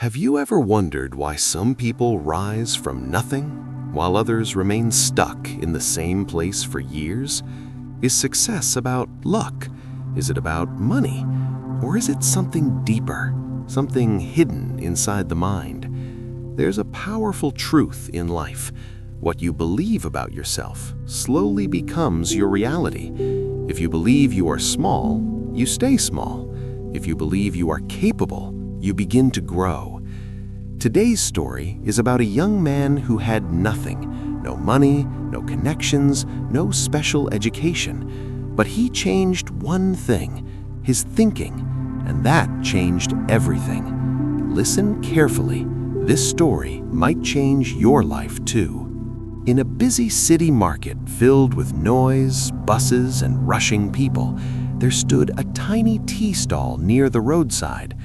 Have you ever wondered why some people rise from nothing while others remain stuck in the same place for years? Is success about luck? Is it about money? Or is it something deeper, something hidden inside the mind? There's a powerful truth in life. What you believe about yourself slowly becomes your reality. If you believe you are small, you stay small. If you believe you are capable, you begin to grow. Today's story is about a young man who had nothing, no money, no connections, no special education. But he changed one thing, his thinking, and that changed everything. Listen carefully. This story might change your life too. In a busy city market filled with noise, buses, and rushing people, there stood a tiny tea stall near the roadside.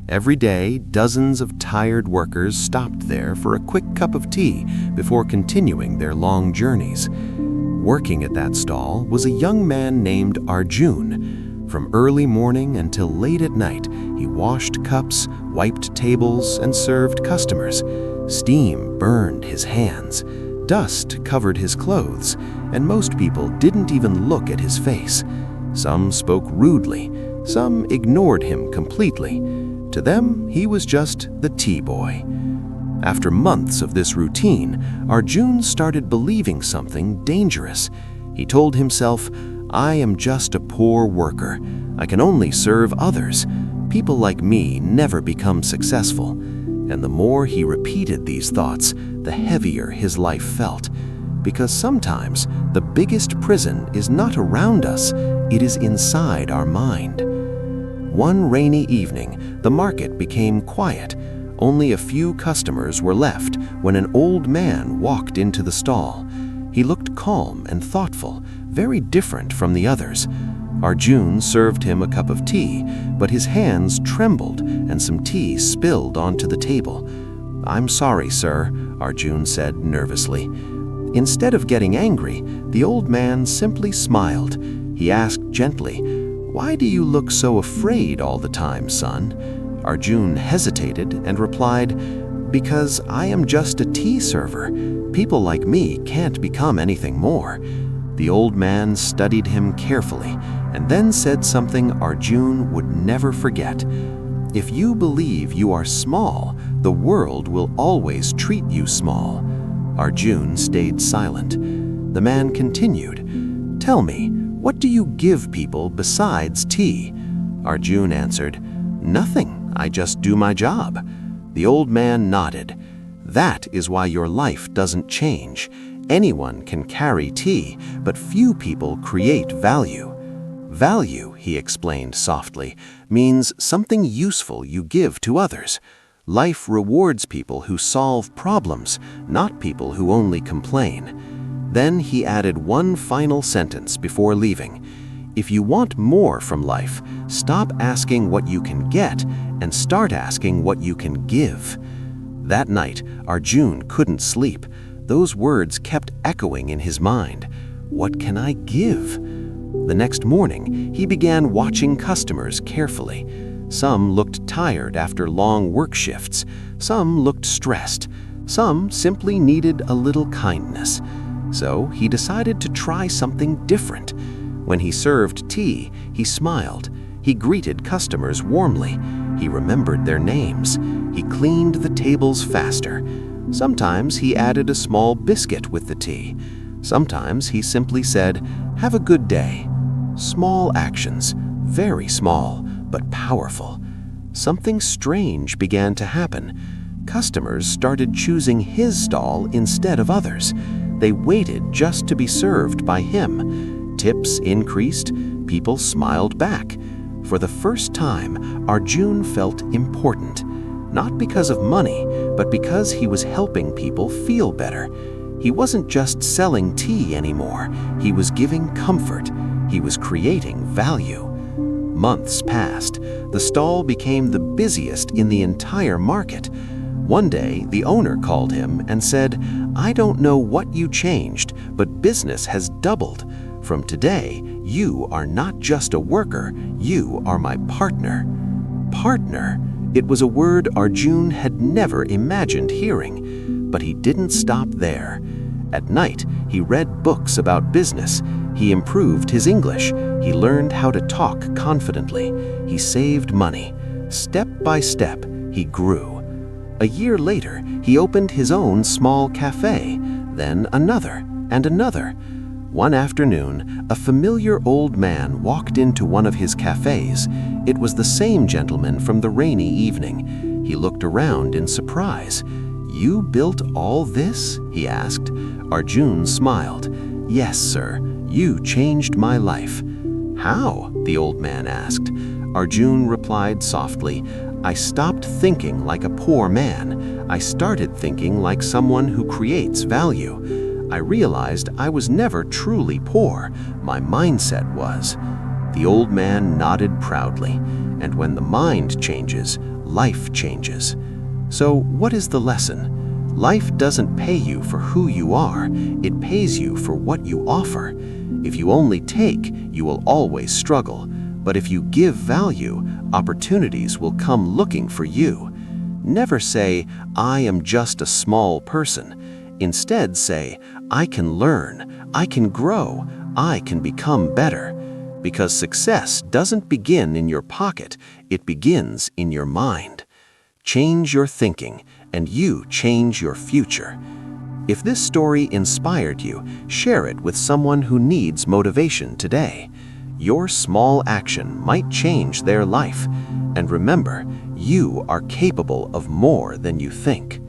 Every day, dozens of tired workers stopped there for a quick cup of tea before continuing their long journeys. Working at that stall was a young man named Arjun. From early morning until late at night, he washed cups, wiped tables, and served customers. Steam burned his hands. Dust covered his clothes, and most people didn't even look at his face. Some spoke rudely, some ignored him completely. To them, he was just the tea boy. After months of this routine, Arjun started believing something dangerous. He told himself, "I am just a poor worker. I can only serve others. People like me never become successful." And the more he repeated these thoughts, the heavier his life felt. Because sometimes the biggest prison is not around us, it is inside our mind. One rainy evening, the market became quiet. Only a few customers were left when an old man walked into the stall. He looked calm and thoughtful, very different from the others. Arjun served him a cup of tea, but his hands trembled and some tea spilled onto the table. "I'm sorry, sir," Arjun said nervously. Instead of getting angry, the old man simply smiled. He asked gently, "Why do you look so afraid all the time, son?" Arjun hesitated and replied, "Because I am just a tea server. People like me can't become anything more." The old man studied him carefully and then said something Arjun would never forget. "If you believe you are small, the world will always treat you small." Arjun stayed silent. The man continued, "Tell me, what do you give people besides tea?" Arjun answered, "Nothing. I just do my job." The old man nodded. "That is why your life doesn't change. Anyone can carry tea, but few people create value." Value, he explained softly, means something useful you give to others. Life rewards people who solve problems, not people who only complain. Then he added one final sentence before leaving. "If you want more from life, stop asking what you can get and start asking what you can give." That night, Arjun couldn't sleep. Those words kept echoing in his mind. What can I give? The next morning, he began watching customers carefully. Some looked tired after long work shifts. Some looked stressed. Some simply needed a little kindness. So he decided to try something different. When he served tea, he smiled. He greeted customers warmly. He remembered their names. He cleaned the tables faster. Sometimes he added a small biscuit with the tea. Sometimes he simply said, "Have a good day." Small actions, very small, but powerful. Something strange began to happen. Customers started choosing his stall instead of others. They waited just to be served by him. Tips increased. People smiled back. For the first time, Arjun felt important. Not because of money, but because he was helping people feel better. He wasn't just selling tea anymore. He was giving comfort. He was creating value. Months passed. The stall became the busiest in the entire market. One day, the owner called him and said, "I don't know what you changed, but business has doubled. From today, you are not just a worker, you are my partner." Partner? It was a word Arjun had never imagined hearing, but he didn't stop there. At night, he read books about business. He improved his English. He learned how to talk confidently. He saved money. Step by step, he grew. A year later, he opened his own small cafe, then another and another. One afternoon, a familiar old man walked into one of his cafes. It was the same gentleman from the rainy evening. He looked around in surprise. "You built all this?" he asked. Arjun smiled. "Yes, sir. You changed my life." "How?" the old man asked. Arjun replied softly, "I stopped thinking like a poor man. I started thinking like someone who creates value. I realized I was never truly poor. My mindset was." The old man nodded proudly. And when the mind changes, life changes. So what is the lesson? Life doesn't pay you for who you are. It pays you for what you offer. If you only take, you will always struggle. But if you give value, opportunities will come looking for you. Never say, "I am just a small person." Instead say, "I can learn, I can grow, I can become better." Because success doesn't begin in your pocket, it begins in your mind. Change your thinking, and you change your future. If this story inspired you, share it with someone who needs motivation today. Your small action might change their life. And remember, you are capable of more than you think.